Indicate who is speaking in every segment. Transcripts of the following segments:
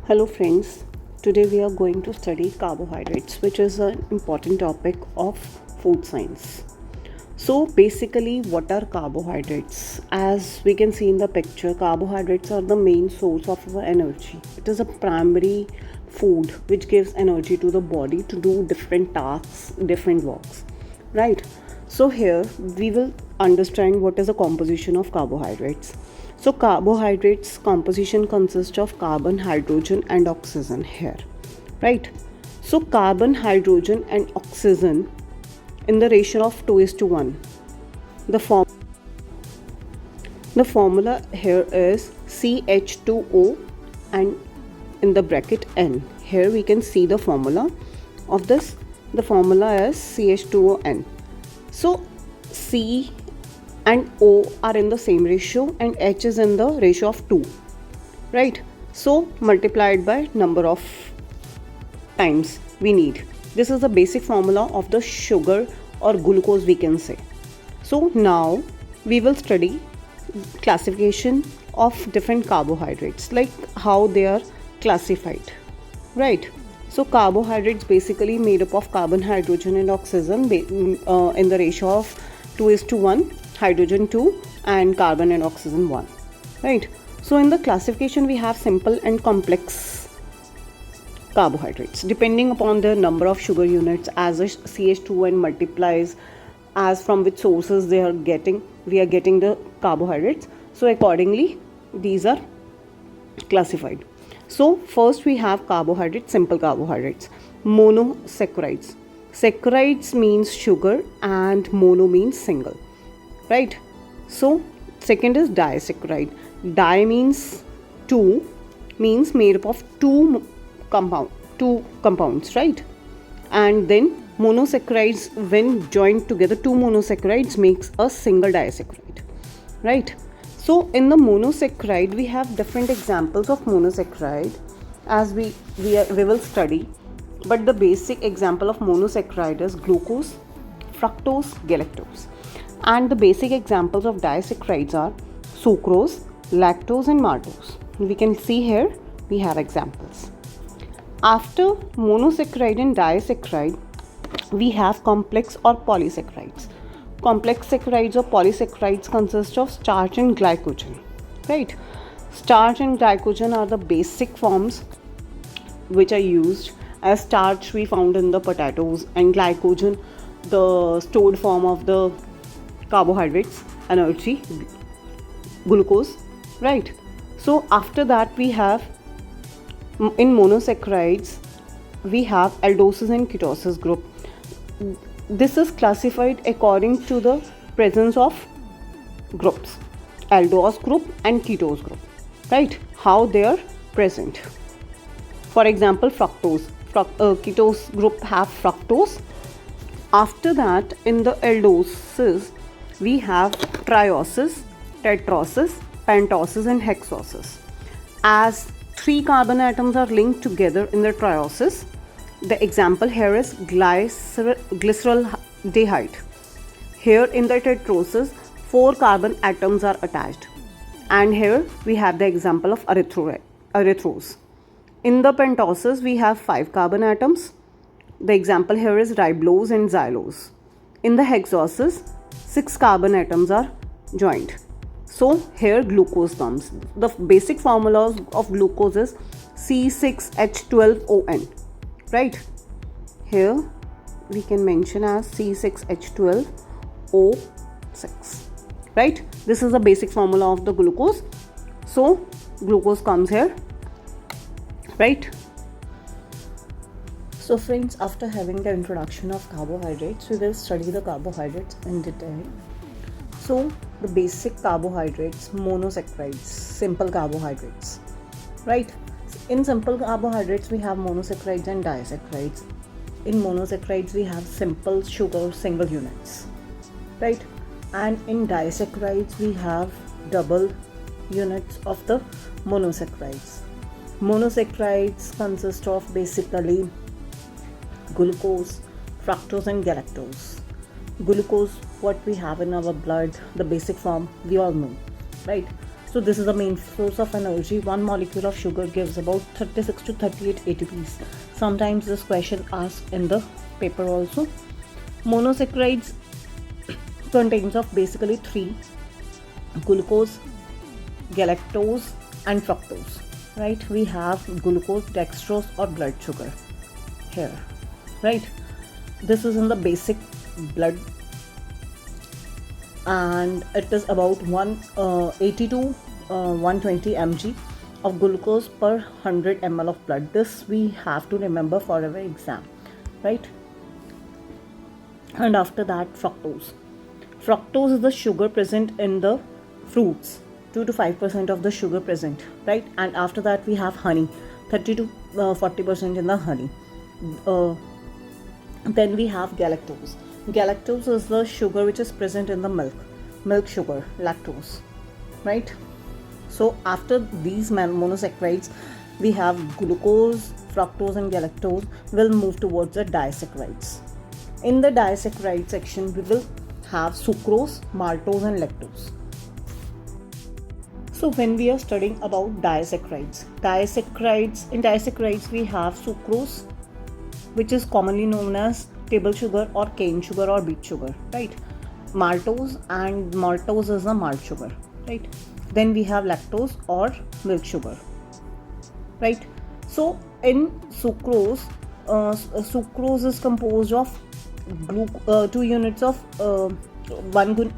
Speaker 1: Hello friends, today we are going to study carbohydrates, which is an important topic of food science. So basically, what are carbohydrates? As we can see in the picture, carbohydrates are the main source of our energy. It is a primary food which gives energy to the body to do different tasks, different works, right? So here we will understand what is the composition of carbohydrates. So carbohydrates composition consists of carbon, hydrogen and oxygen here, right? So carbon, hydrogen and oxygen in the ratio of 2:1. The formula here is CH2O and in the bracket N. Here we can see the formula of this. The formula is CH2ON. So C and O are in the same ratio and H is in the ratio of 2, right? So multiplied by number of times we need. This is the basic formula of the sugar or glucose, we can say. So now we will study classification of different carbohydrates, like how they are classified, right? So carbohydrates basically made up of carbon, hydrogen and oxygen in the ratio of 2:1, hydrogen 2 and carbon and oxygen 1, right? So in the classification we have simple and complex carbohydrates depending upon the number of sugar units as a CH2N multiplies, as from which sources we are getting the carbohydrates. So accordingly these are classified. So first we have carbohydrates, simple carbohydrates, monosaccharides. Saccharides means sugar and mono means single, right? So second is disaccharide. Di means two, means made up of two compounds, right? And then monosaccharides, when joined together, two monosaccharides makes a single disaccharide, right? So in the monosaccharide we have different examples of monosaccharide as we will study, but the basic example of monosaccharide is glucose, fructose, galactose. And the basic examples of disaccharides are sucrose, lactose and maltose. We can see here we have examples. After monosaccharide and disaccharide, we have complex or polysaccharides. Complex saccharides or polysaccharides consist of starch and glycogen, right? Starch and glycogen are the basic forms which are used. As starch we found in the potatoes, and glycogen the stored form of the carbohydrates, energy, glucose, right? So after that we have in monosaccharides we have aldoses and ketosis group. This is classified according to the presence of groups, aldose group and ketose group, right? How they are present. For example, fructose, ketose group have fructose. After that, in the aldoses we have trioses, tetroses, pentoses and hexoses. As 3 carbon atoms are linked together in the trioses, the example here is glyceraldehyde. Here in the tetroses 4 carbon atoms are attached, and here we have the example of erythrose. In the pentoses we have 5 carbon atoms. The example here is ribulose and xylose. In the hexoses 6 carbon atoms are joined. So here glucose comes. The basic formulas of glucose is C6H12ON, right? Here we can mention as C6H12O6, right? This is the basic formula of the glucose. So glucose comes here, right? So friends, after having the introduction of carbohydrates, we will study the carbohydrates in detail. So the basic carbohydrates, monosaccharides, simple carbohydrates, right? In simple carbohydrates we have monosaccharides and disaccharides. In monosaccharides we have simple sugar single units, right? And in disaccharides we have double units of the monosaccharides. Monosaccharides consist of basically glucose, fructose and galactose. Glucose, what we have in our blood, the basic form we all know, right? So this is the main source of energy. One molecule of sugar gives about 36 to 38 ATPs. Sometimes this question asked in the paper also. Monosaccharides contains of basically three: glucose, galactose and fructose. Right, we have glucose, dextrose or blood sugar here. Right, this is in the basic blood, and it is about 180 to 120 mg of glucose per 100 ml of blood. This we have to remember for our exam, right? And after that, fructose. Fructose is the sugar present in the fruits, 2 to 5% of the sugar present, right? And after that we have honey, 30 to 40% in the honey. Then we have galactose. Galactose is the sugar which is present in the milk sugar, lactose, right? So after these monosaccharides, we have glucose, fructose and galactose. We'll move towards the disaccharides. In the disaccharide section, we will have sucrose, maltose and lactose. So when we are studying about disaccharides, in disaccharides we have sucrose, which is commonly known as table sugar or cane sugar or beet sugar, right? Maltose, and maltose is a malt sugar, right? Then we have lactose or milk sugar, right? So in sucrose, sucrose is composed of 2 units of 1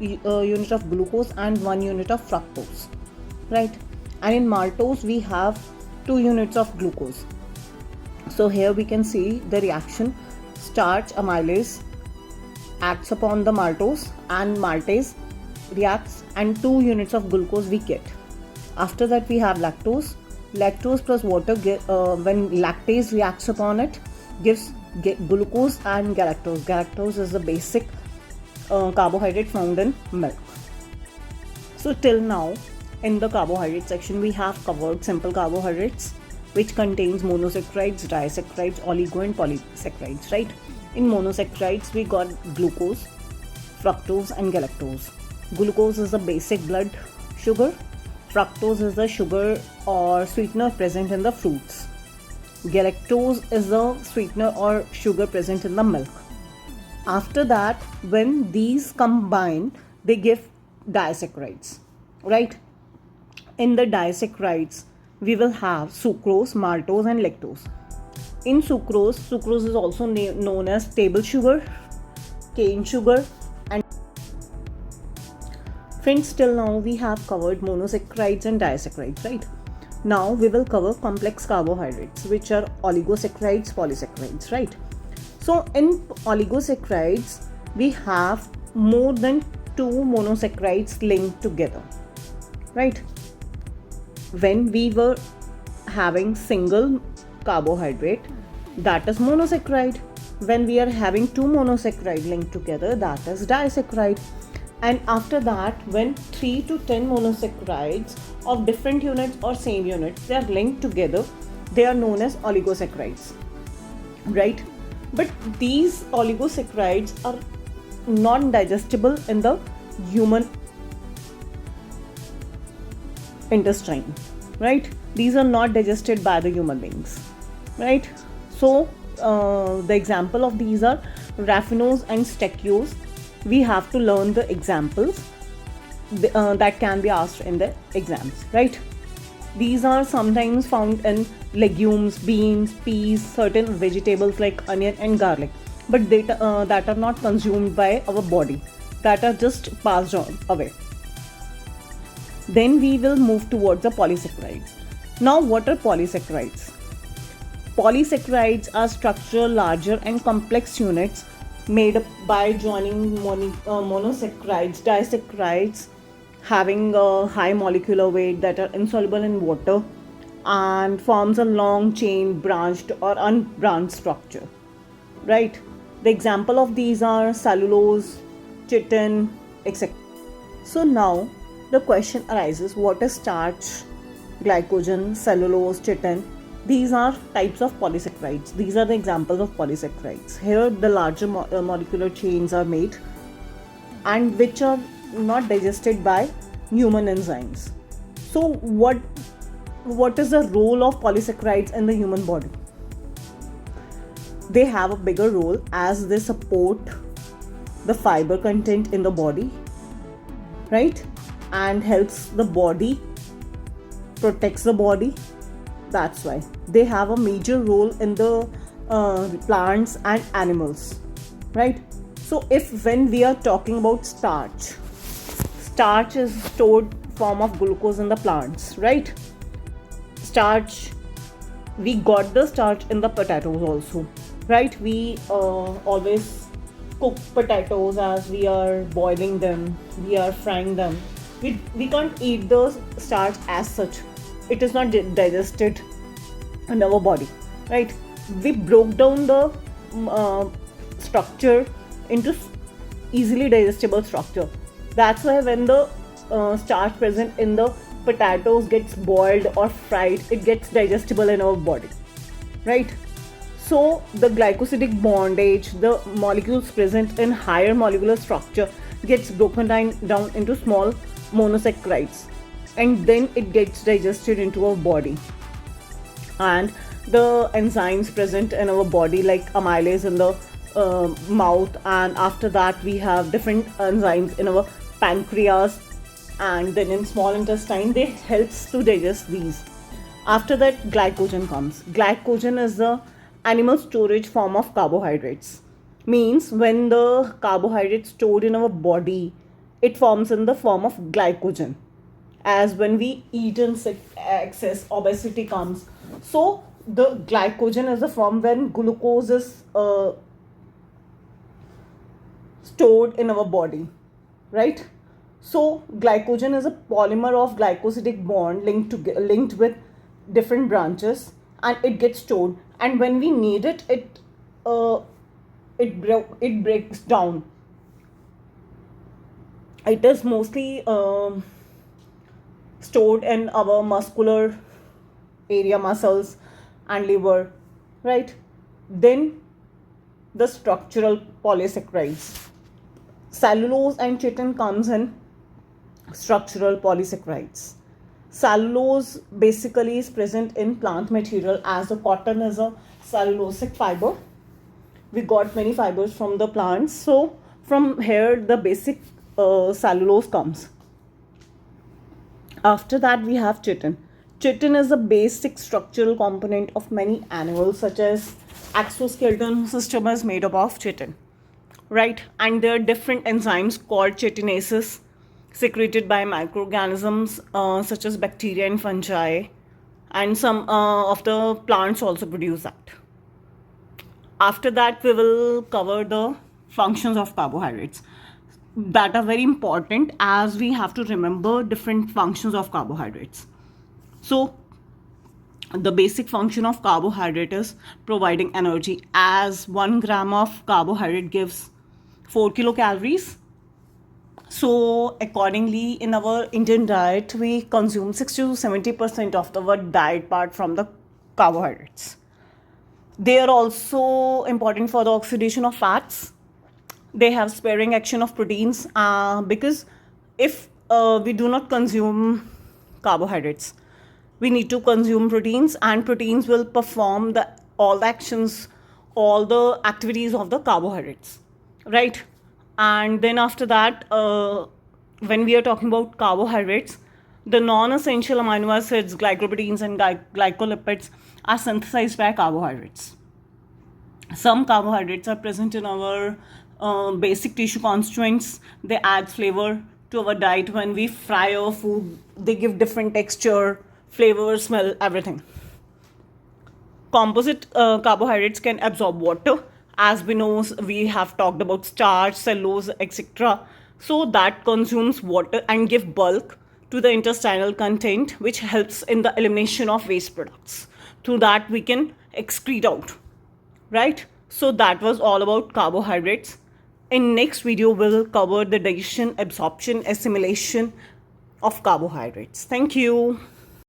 Speaker 1: unit of glucose and 1 unit of fructose, right? And in maltose we have 2 units of glucose. So here we can see the reaction: starch amylase acts upon the maltose and maltase reacts, and 2 units of glucose we get. After that we have lactose. Lactose plus water, when lactase reacts upon it, gives glucose and galactose. Galactose is the basic carbohydrate found in milk. So till now in the carbohydrate section we have covered simple carbohydrates, which contains monosaccharides, disaccharides, oligo and polysaccharides, right? In monosaccharides we got glucose, fructose and galactose. Glucose is the basic blood sugar. Fructose is the sugar or sweetener present in the fruits. Galactose is the sweetener or sugar present in the milk. After that, when these combine, they give disaccharides, right? In the disaccharides, we will have sucrose, maltose and lactose. In sucrose is also known as table sugar, cane sugar and friends, till now we have covered monosaccharides and disaccharides, right? Now we will cover complex carbohydrates, which are oligosaccharides, polysaccharides, right? So in oligosaccharides, we have more than 2 monosaccharides linked together, right? When we were having single carbohydrate, that is monosaccharide. When we are having 2 monosaccharide linked together, that is disaccharide. And after that, when 3 to 10 monosaccharides of different units or same units, they are linked together, they are known as oligosaccharides, right? But these oligosaccharides are not digestible in the human intestine, right? These are not digested by the human beings, right? So the example of these are raffinose and stachyose. We have to learn the examples that can be asked in the exams, right? These are sometimes found in legumes, beans, peas, certain vegetables like onion and garlic, but that are not consumed by our body, that are just passed on away. Then we will move towards the polysaccharides. Now, what are polysaccharides? Polysaccharides are structural, larger and complex units made up by joining monosaccharides, disaccharides having a high molecular weight that are insoluble in water and forms a long chain branched or unbranched structure, right? The example of these are cellulose, chitin, etc. So now the question arises, what is starch, glycogen, cellulose, chitin? These are types of polysaccharides. These are the examples of polysaccharides. Here the larger molecular chains are made and which are not digested by human enzymes. So what is the role of polysaccharides in the human body? They have a bigger role as they support the fiber content in the body, right, and helps the body, protects the body. That's why they have a major role in the plants and animals, right? So if when we are talking about starch is stored form of glucose in the plants, right? Starch, we got the starch in the potatoes also, right? We always cook potatoes as we are boiling them, we are frying them. We can't eat the starch as such. It is not digested in our body, right? We broke down the structure into easily digestible structure. That's why when the starch present in the potatoes gets boiled or fried, it gets digestible in our body, right? So the glycosidic bondage, the molecules present in higher molecular structure, gets broken down into small monosaccharides, and then it gets digested into our body. And the enzymes present in our body, like amylase in the mouth, and after that we have different enzymes in our pancreas, and then in small intestine, they helps to digest these. After that, glycogen comes. Glycogen is the animal storage form of carbohydrates. Means when the carbohydrates stored in our body, it forms in the form of glycogen. As when we eat in excess, obesity comes. So the glycogen is the form when glucose is stored in our body, right? So glycogen is a polymer of glycosidic bond linked with different branches, and it gets stored. And when we need it, it breaks down. It is mostly stored in our muscular area, muscles and liver, right? Then the structural polysaccharides. Cellulose and chitin comes in structural polysaccharides. Cellulose basically is present in plant material, as the cotton is a cellulosic fiber. We got many fibers from the plants, so from here the basic cellulose comes. After that we have chitin. Chitin is a basic structural component of many animals, such as exoskeleton system is made up of chitin, right? And there are different enzymes called chitinases secreted by microorganisms such as bacteria and fungi, and some of the plants also produce that. After that, we will cover the functions of carbohydrates that are very important, as we have to remember different functions of carbohydrates. So the basic function of carbohydrate is providing energy, as 1 gram of carbohydrate gives 4 kilocalories. So accordingly, in our Indian diet, we consume 60 to 70% of our diet part from the carbohydrates. They are also important for the oxidation of fats. They have sparing action of proteins, because if we do not consume carbohydrates, we need to consume proteins, and proteins will perform all the actions, all the activities of the carbohydrates, right? And then after that, when we are talking about carbohydrates, the non-essential amino acids, glycoproteins and glycolipids are synthesized by carbohydrates. Some carbohydrates are present in our basic tissue constituents. They add flavor to our diet. When we fry our food, they give different texture, flavor, smell, everything. Composite carbohydrates can absorb water. As we know, we have talked about starch, cellulose, etc. So that consumes water and give bulk to the intestinal content, which helps in the elimination of waste products. Through that, we can excrete out, right? So that was all about carbohydrates. In next video, we'll cover the digestion, absorption, assimilation of carbohydrates. Thank you.